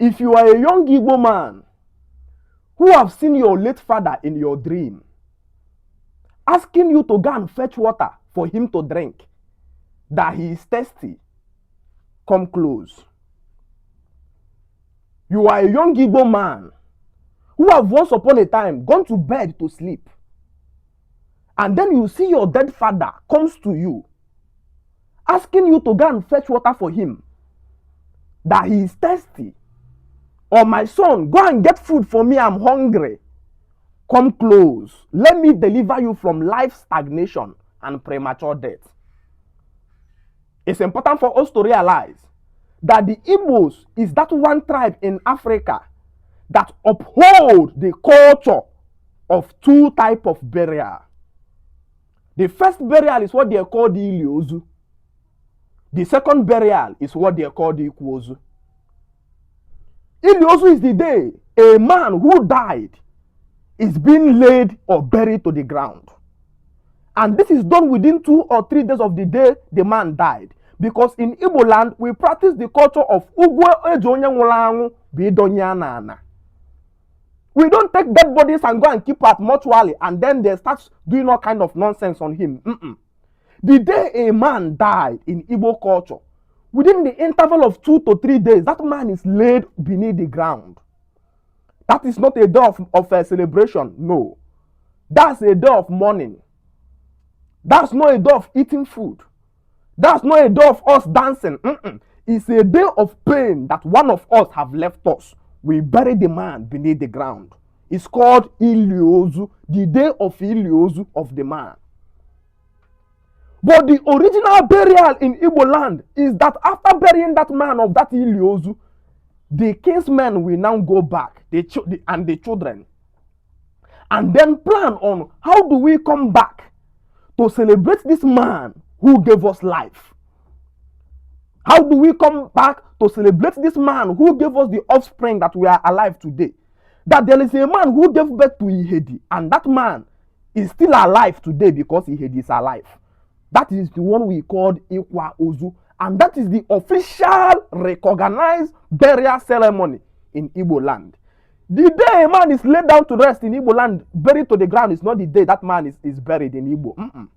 If you are a young Igbo man who have seen your late father in your dream, asking you to go and fetch water for him to drink, that he is thirsty, come close. You are a young Igbo man who have once upon a time gone to bed to sleep, and then you see your dead father comes to you, asking you to go and fetch water for him, that he is thirsty. Or, my son, go and get food for me, I'm hungry. Come close. Let me deliver you from life stagnation and premature death. It's important for us to realize that the Igbos is that one tribe in Africa that uphold the culture of two types of burial. The first burial is what they call the Iliozu. The second burial is what they call the Ikwozu. Iliozu is the day a man who died is being laid or buried to the ground. And this is done within 2 or 3 days of the day the man died. Because in Igbo land, we practice the culture of Ugwe Ejonye Nwulangu Bidonya Nana. We don't take dead bodies and go and keep at mortuary and then they start doing all kind of nonsense on him. The day a man died in Igbo culture, within the interval of 2 to 3 days, that man is laid beneath the ground. That is not a day of a celebration, no. That's a day of mourning. That's not a day of eating food. That's not a day of us dancing. It's a day of pain that one of us have left us. We bury the man beneath the ground. It's called Iliozu, the day of Iliozu of the man. But the original burial in Igbo land is that after burying that man of that Iliozu, the kinsmen will now go back, and the children, and then plan on how do we come back to celebrate this man who gave us life. How do we come back to celebrate this man who gave us the offspring that we are alive today? That there is a man who gave birth to Ihedi, and that man is still alive today because Ihedi is alive. That is the one we called Ikwa Ozu, and that is the official recognized burial ceremony in Igbo land. The day a man is laid down to rest in Igbo land, buried to the ground, is not the day that man is buried in Igbo.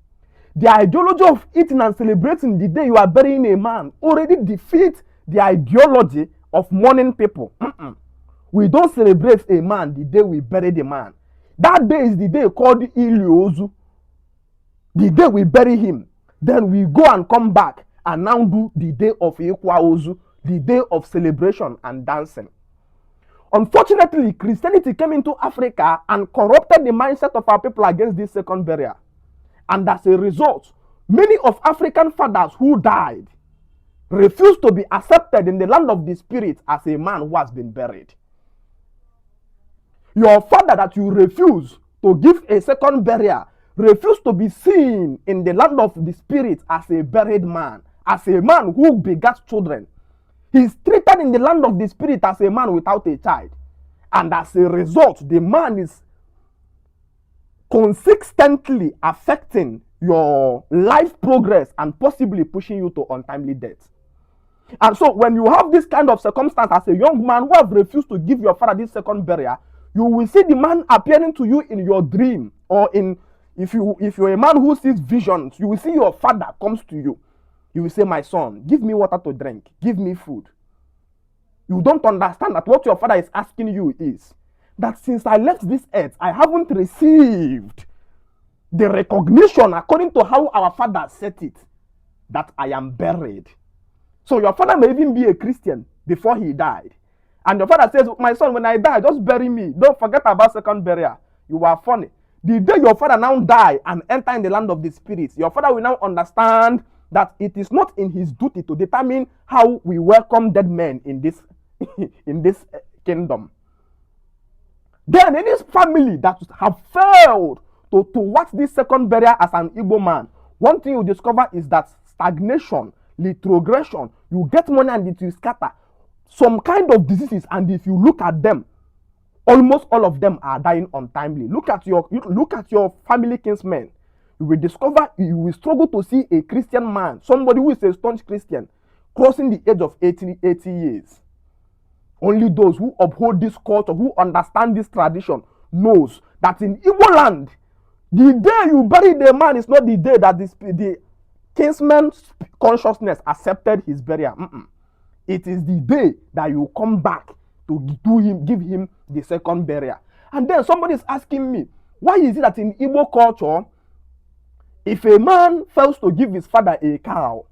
The ideology of eating and celebrating the day you are burying a man already defeats the ideology of mourning people. We don't celebrate a man the day we bury the man. That day is the day called Iliozu. The day we bury him, then we go and come back and now do the day of Ikwa Ozu, the day of celebration and dancing. Unfortunately, Christianity came into Africa and corrupted the mindset of our people against this second burial. And as a result, many of African fathers who died refused to be accepted in the land of the spirit as a man who has been buried. Your father that you refuse to give a second burial refused to be seen in the land of the spirit as a buried man, as a man who begat children. He is treated in the land of the spirit as a man without a child. And as a result, the man is consistently affecting your life progress and possibly pushing you to untimely death. And so when you have this kind of circumstance as a young man who have refused to give your father this second burial, you will see the man appearing to you in your dream, or if you're a man who sees visions, you will see your father comes to you. You will say, my son, give me water to drink, give me food. You don't understand that what your father is asking you is that since I left this earth, I haven't received the recognition according to how our father set it, that I am buried. So your father may even be a Christian before he died. And your father says, my son, when I die, just bury me. Don't forget about second burial. You are funny. The day your father now die and enter in the land of the spirits, your father will now understand that it is not in his duty to determine how we welcome dead men in this in this kingdom. Then any family that have failed to watch this second burial as an Igbo man, one thing you discover is that stagnation, retrogression, you get money and it will scatter. Some kind of diseases, and if you look at them, almost all of them are dying untimely. Look at your family kinsmen. You will discover, you will struggle to see a Christian man, somebody who is a staunch Christian, crossing the age of 80 years. Only those who uphold this culture, who understand this tradition, knows that in Igbo land, the day you bury the man is not the day that the kinsman's consciousness accepted his burial. It is the day that you come back to give him the second burial. And then somebody is asking me, why is it that in Igbo culture, if a man fails to give his father a cow,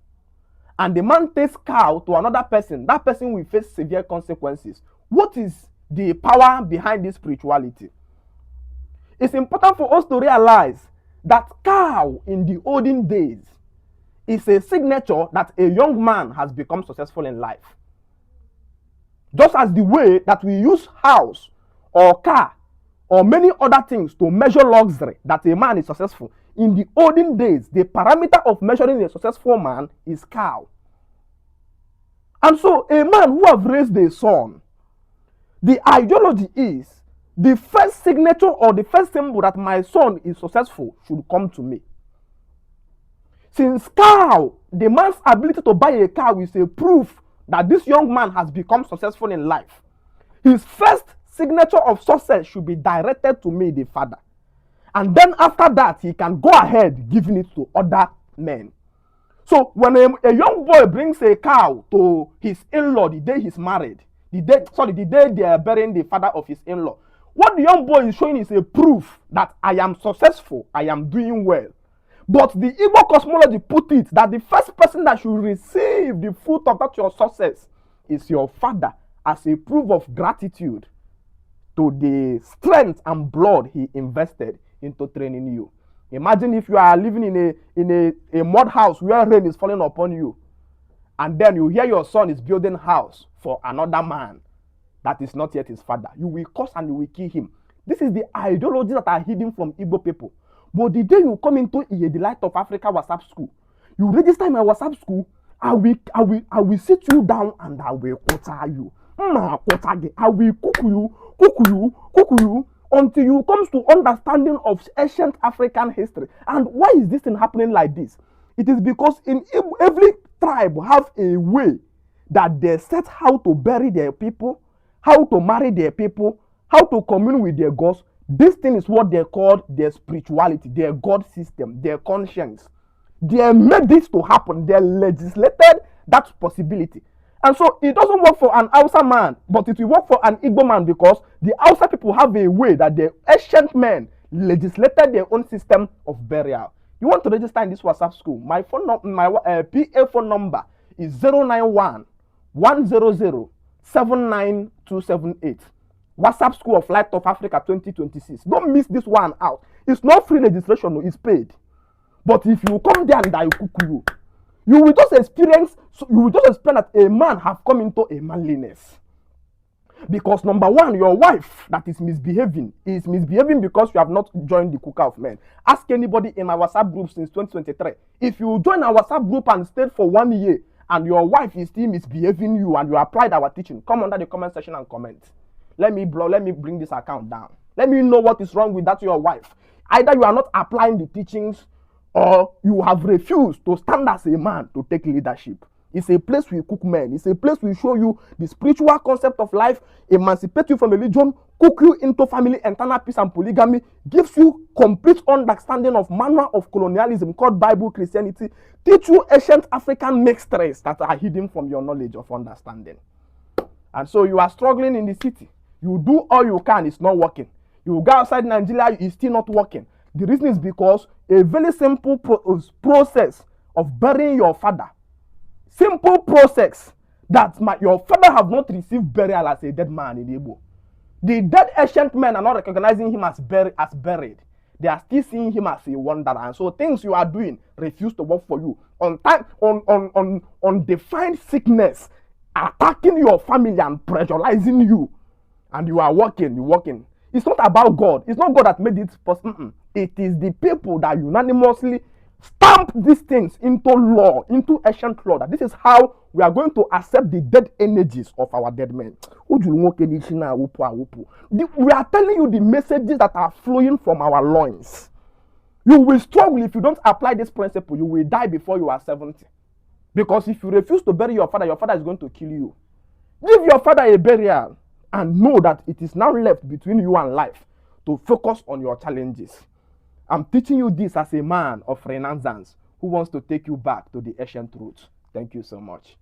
and the man takes cow to another person, that person will face severe consequences? What is the power behind this spirituality? It's important for us to realize that cow in the olden days is a signature that a young man has become successful in life. Just as the way that we use house or car or many other things to measure luxury, that a man is successful. In the olden days, the parameter of measuring a successful man is cow. And so a man who have raised a son, the ideology is the first signature or the first symbol that my son is successful should come to me. Since cow, the man's ability to buy a cow is a proof that this young man has become successful in life. His first signature of success should be directed to me, the father. And then after that, he can go ahead giving it to other men. So when a young boy brings a cow to his in-law the day he's married, the day they are burying the father of his in-law, what the young boy is showing is a proof that I am successful, I am doing well. But the Igbo cosmology put it that the first person that should receive the fruit of that your success is your father, as a proof of gratitude to the strength and blood he invested into training you. Imagine if you are living in a mud house where rain is falling upon you, and then you hear your son is building house for another man that is not yet his father. You will curse and you will kill him. This is the ideology that are hidden from Igbo people. But the day you come into the Light of Africa WhatsApp school, you register in my WhatsApp school, I will sit you down and I will quarter you. I will cook you until you come to understanding of ancient African history. And why is this thing happening like this? It is because in every tribe have a way that they set how to bury their people, how to marry their people, how to commune with their gods. This thing is what they call their spirituality, their God system, their conscience. They made this to happen. They legislated that possibility. And so it doesn't work for an Hausa man, but it will work for an Igbo man, because the Hausa people have a way that the ancient men legislated their own system of burial. You want to register in this WhatsApp school? My PA phone number is 091 100 79278. WhatsApp School of Light of Africa 2026. Don't miss this one out. It's not free registration, no, it's paid. But if you come there and I cook you, you will just experience that a man have come into a manliness. Because number one, your wife that is misbehaving because you have not joined the cooker of men. Ask anybody in my WhatsApp group since 2023. If you join our WhatsApp group and stayed for 1 year and your wife is still misbehaving you and you applied our teaching, come under the comment section and comment. Let me bring this account down. Let me know what is wrong with that your wife. Either you are not applying the teachings or you have refused to stand as a man to take leadership. It's a place we cook men. It's a place we show you the spiritual concept of life, emancipate you from religion, cook you into family, eternal peace and polygamy, gives you complete understanding of manner of colonialism called Bible Christianity, teach you ancient African mysteries that are hidden from your knowledge of understanding. And so you are struggling in the city. You do all you can, it's not working. You go outside Nigeria, it's still not working. The reason is because a very simple process of burying your father, simple process that your father have not received burial as a dead man in Igbo. The dead ancient men are not recognizing him as buried. They are still seeing him as a wanderer. And so things you are doing refuse to work for you. Undefined sickness attacking your family and pressurizing you. And you are working. It's not about God. It's not God that made it possible. It is the people that unanimously stamp these things into law, into ancient law. That this is how we are going to accept the dead energies of our dead men. We are telling you the messages that are flowing from our loins. You will struggle if you don't apply this principle. You will die before you are 70. Because if you refuse to bury your father is going to kill you. Give your father a burial and know that it is now left between you and life to focus on your challenges. I'm teaching you this as a man of renaissance who wants to take you back to the ancient roots. Thank you so much.